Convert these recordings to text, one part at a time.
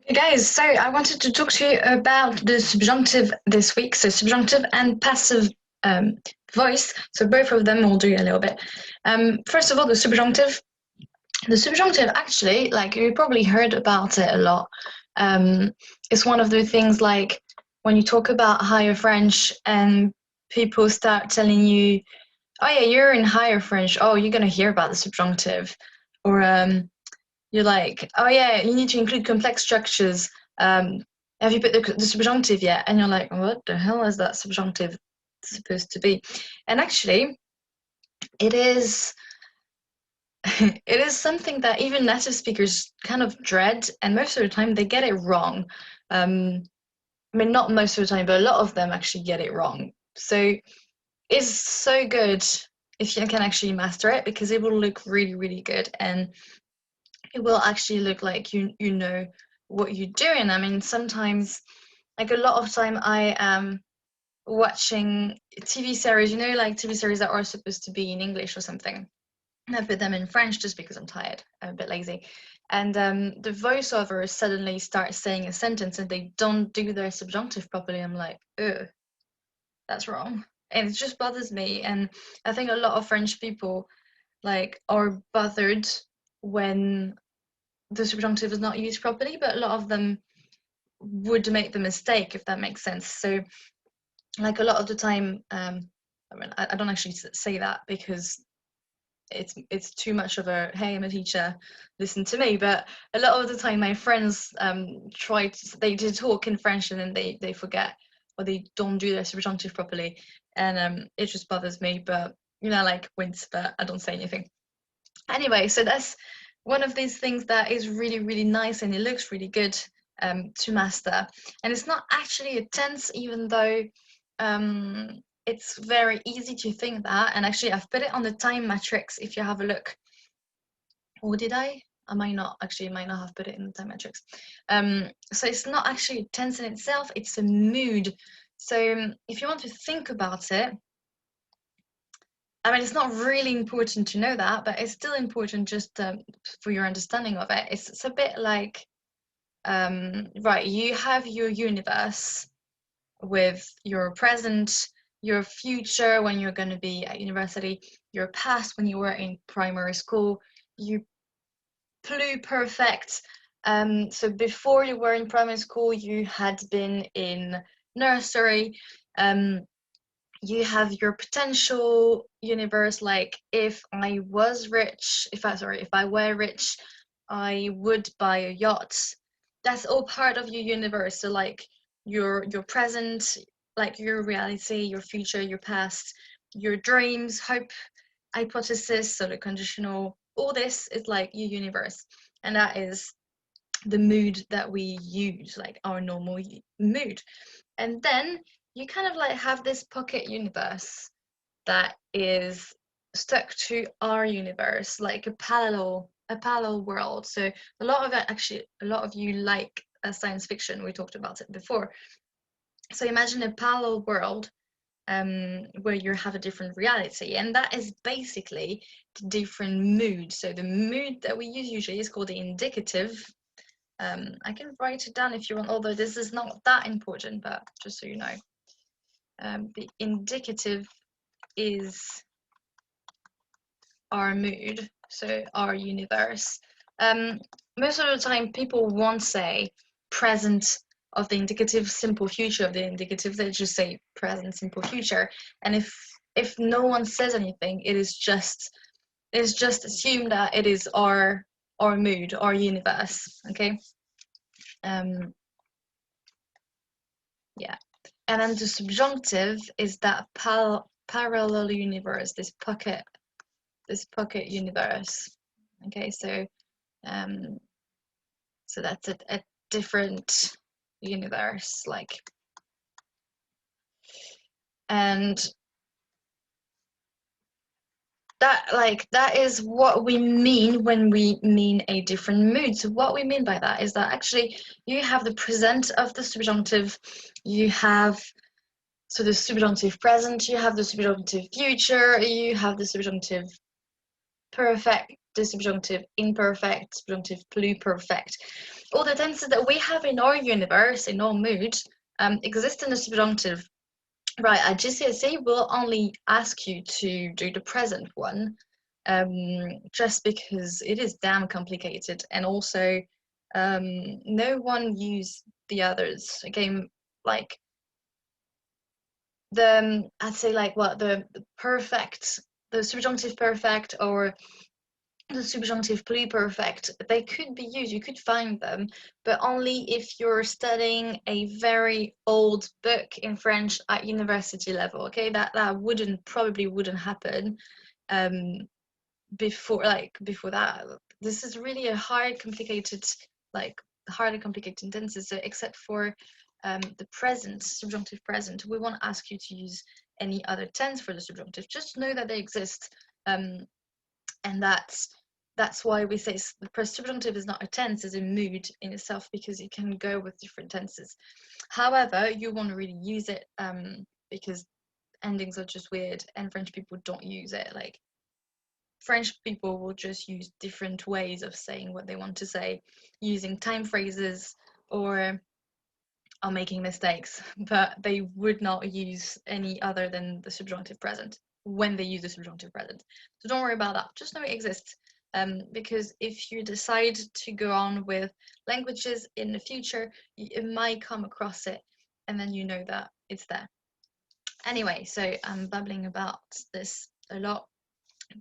Hey guys, so I wanted to talk to you about the subjunctive this week. So subjunctive and passive um, voice. So both of them will do a little bit. First of all, the subjunctive. The subjunctive actually, like you probably heard about it a lot. It's one of the things like when you talk about higher French and people start telling you, "Oh yeah, you're in higher French. Oh, you're gonna hear about the subjunctive," or you're like, oh yeah, you need to include complex structures. Um, have you put the subjunctive yet? And you're like, what the hell is that subjunctive supposed to be? And actually, it is it is something that even native speakers kind of dread, and most of the time they get it wrong. I mean, not most of the time, but a lot of them actually get it wrong. So it's so good if you can actually master it because it will look really, really good, and it will actually look like you know what you're doing. I mean, sometimes, like a lot of time, I am watching TV series, like TV series that are supposed to be in English or something. And I put them in French just because I'm tired, I'm a bit lazy. And the voiceover suddenly starts saying a sentence and they don't do their subjunctive properly. I'm like, ugh, that's wrong. And it just bothers me. And I think a lot of French people like are bothered when the subjunctive is not used properly, but a lot of them would make the mistake, if that makes sense. So, like a lot of the time, I mean, I don't actually say that because it's too much of a hey, I'm a teacher, listen to me. But a lot of the time, my friends they talk in French and then they forget or they don't do their subjunctive properly, and it just bothers me. But like wince, but I don't say anything. Anyway, so that's one of these things that is really, really nice and it looks really good to master. And it's not actually a tense, even though it's very easy to think that. And actually, I've put it on the time matrix if you have a look. Or did I? I might not, actually, I might not have put it in the time matrix. So it's not actually a tense in itself, it's a mood. So if you want to think about it, I mean, it's not really important to know that, but it's still important just for your understanding of it. It's a bit like, right, you have your universe with your present, your future when you're going to be at university, your past when you were in primary school, you pluperfect. So before you were in primary school, you had been in nursery. You have your potential universe, like if I was rich, if I were rich, I would buy a yacht. That's all part of your universe. So like your present, like your reality, your future, your past, your dreams, hope, hypothesis, so the conditional, all this is like your universe. And that is the mood that we use, like our normal mood. And then you kind of like have this pocket universe that is stuck to our universe, like a parallel world. So a lot of it, actually, a lot of you like science fiction. We talked about it before. So imagine a parallel world where you have a different reality, and that is basically the different mood. So the mood that we use usually is called the indicative. I can write it down if you want, although this is not that important, but just so you know. The indicative is our mood, so our universe. Most of the time, people won't say present of the indicative, simple future of the indicative. They just say present, simple future. And if no one says anything, it's just assumed that it is our mood, our universe. Okay. Yeah. And then the subjunctive is that parallel universe, this pocket universe. Okay, so so that's a different universe, like, and that is what we mean when we mean a different mood. So what we mean by that is that actually you have the present of the subjunctive, you have so the subjunctive present, you have the subjunctive future, you have the subjunctive perfect, the subjunctive imperfect, subjunctive pluperfect. all the tenses that we have in our universe, in our mood, exist in the subjunctive. Right, at GCSE, we'll only ask you to do the present one, just because it is damn complicated, and also no one use the others. Again, like I'd say like what the perfect, the subjunctive perfect, or the subjunctive pluperfect, they could be used, you could find them, but only if you're studying a very old book in French at university level. Okay, that probably wouldn't happen before that. This is really a hard complicated tenses. So except for the present, subjunctive present, we won't ask you to use any other tense for the subjunctive. Just know that they exist, and that's why we say the subjunctive is not a tense, it's a mood in itself, because it can go with different tenses. However, you won't really use it because endings are just weird, and French people don't use it. Like, French people will just use different ways of saying what they want to say, using time phrases or are making mistakes, but they would not use any other than the subjunctive present when they use the subjunctive present. So don't worry about that. Just know it exists. Because if you decide to go on with languages in the future, it might come across it, and then you know that it's there. Anyway, so I'm babbling about this a lot,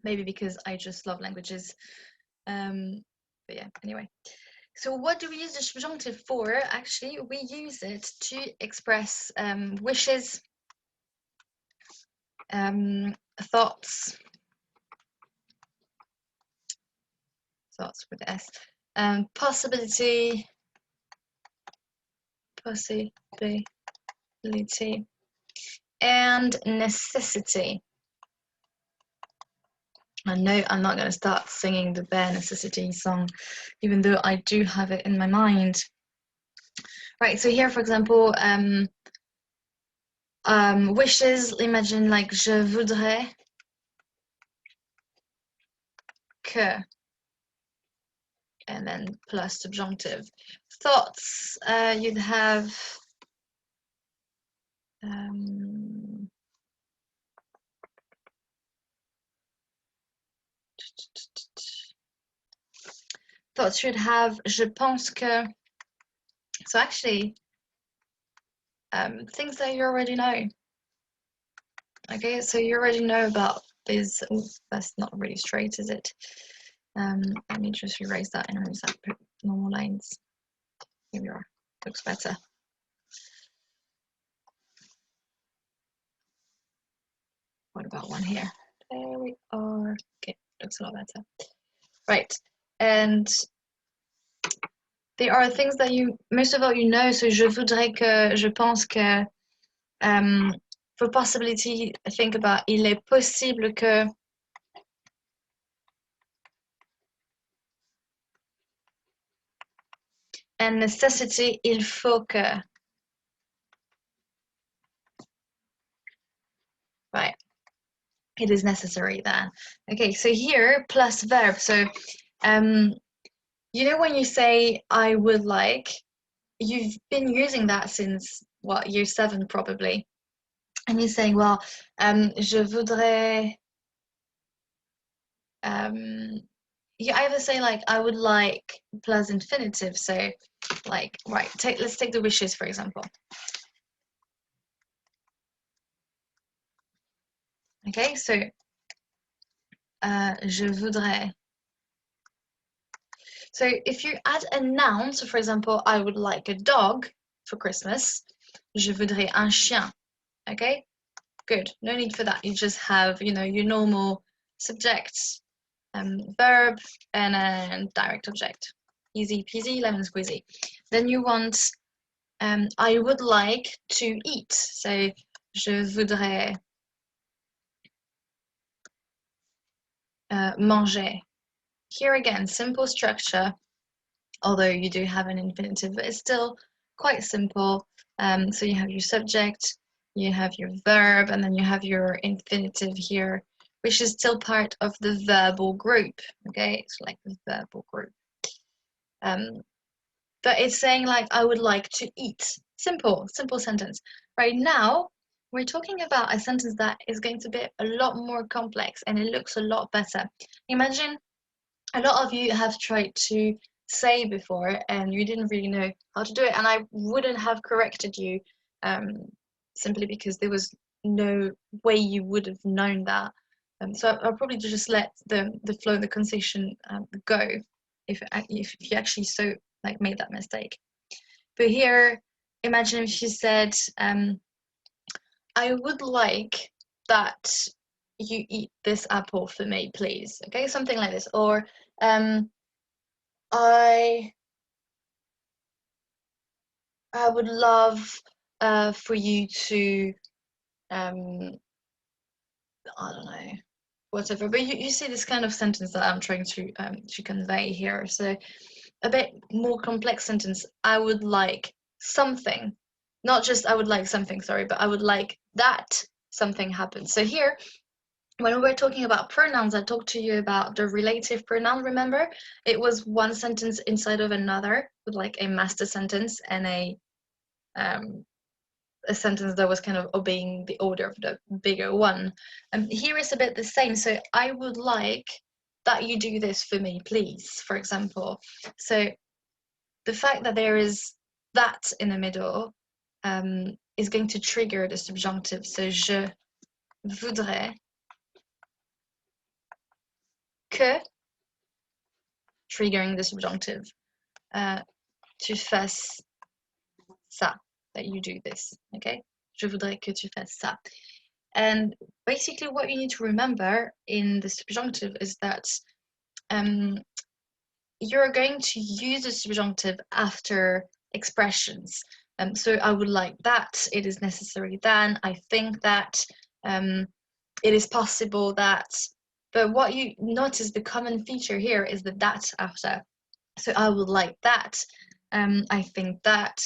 maybe because I just love languages. But yeah, anyway. So what do we use the subjunctive for? Actually, we use it to express wishes, thoughts with S, possibility, and necessity. I know I'm not going to start singing the Bare Necessity song, even though I do have it in my mind. Right, so here, for example, wishes, imagine like je voudrais que, and then plus subjunctive. Thoughts, you'd have thoughts should have je pense que. So actually, things that you already know. Okay, so you already know about these. Oh, that's not really straight, is it? Let me just erase that and erase that, put normal lines. Here we are. Looks better. What about one here? There we are. Okay, looks a lot better. Right, and there are things that most of all you know. So je voudrais que, je pense que. For possibility, think about il est possible que. And necessity, il faut que. Right. It is necessary then. Okay, so here plus verb. So you know when you say I would like, you've been using that since what, year 7 probably. And you're saying, well, je voudrais, you either say like I would like plus infinitive. So like, right, let's take the wishes, for example. Okay, so je voudrais. So if you add a noun, so for example, I would like a dog for Christmas, je voudrais un chien. Okay, good. No need for that. You just have, your normal subject, verb, and a direct object. Easy peasy, lemon squeezy. Then you want, I would like to eat. So je voudrais manger. Here again, simple structure, although you do have an infinitive, but it's still quite simple. So you have your subject, you have your verb, and then you have your infinitive here, which is still part of the verbal group. Okay, it's like the verbal group. but it's saying like, I would like to eat. Simple sentence. Right now, we're talking about a sentence that is going to be a lot more complex and it looks a lot better. Imagine a lot of you have tried to say before and you didn't really know how to do it, and I wouldn't have corrected you simply because there was no way you would have known that. So I'll probably just let the flow, the conversation go if you actually so like made that mistake. But here, imagine if she said, I would like that you eat this apple for me, please. Okay, something like this. Or I would love for you to I don't know, whatever. But you see this kind of sentence that I'm trying to convey here. So a bit more complex sentence. I would like something, not just I would like something, sorry, but I would like that something happens. So here, when we're talking about pronouns, I talked to you about the relative pronoun, remember? It was one sentence inside of another with like a master sentence and a sentence that was kind of obeying the order of the bigger one. Here is a bit the same. So I would like that you do this for me, please, for example. So the fact that there is that in the middle is going to trigger the subjunctive. So je voudrais que, triggering the subjunctive, tu fasses ça, that you do this, okay? Je voudrais que tu fasses ça. And basically what you need to remember in the subjunctive is that you're going to use the subjunctive after expressions. So I would like that, it is necessary then, I think that, it is possible that. But what you notice, the common feature here is the that after. So I would like that, I think that,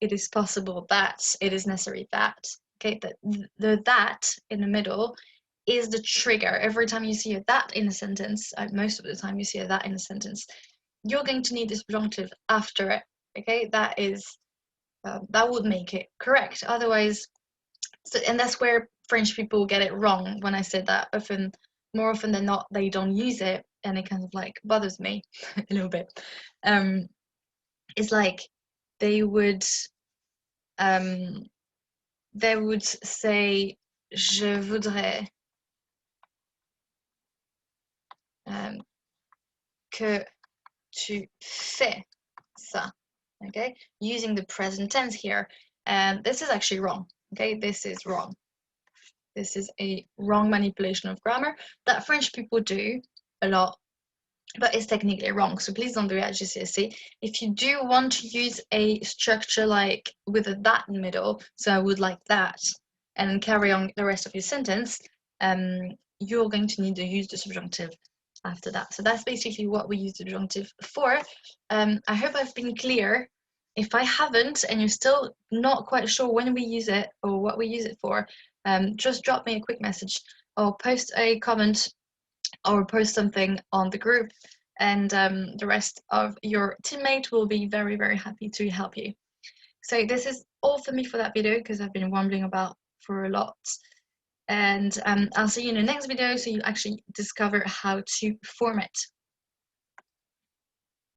it is possible that, it is necessary that. Okay, the that in the middle is the trigger. Every time you see a that in a sentence, most of the time you see a that in a sentence, you're going to need this subjunctive after it. Okay, that is that would make it correct. Otherwise, so, and that's where French people get it wrong. When I said that, more often than not, they don't use it, and it kind of like bothers me a little bit. It's like they would say je voudrais que tu fais ça, okay, using the present tense here, and this is actually wrong. Okay, this is wrong. This is a wrong manipulation of grammar that French people do a lot, but it's technically wrong. So please don't do it at GCSE. If you do want to use a structure like with a that in the middle, so I would like that, and carry on the rest of your sentence, you're going to need to use the subjunctive after that. So that's basically what we use the subjunctive for. I hope I've been clear. If I haven't, and you're still not quite sure when we use it or what we use it for, just drop me a quick message or post a comment or post something on the group, and the rest of your teammates will be very, very happy to help you. So this is all for me for that video, because I've been rambling about for a lot. And I'll see you in the next video so you actually discover how to form it.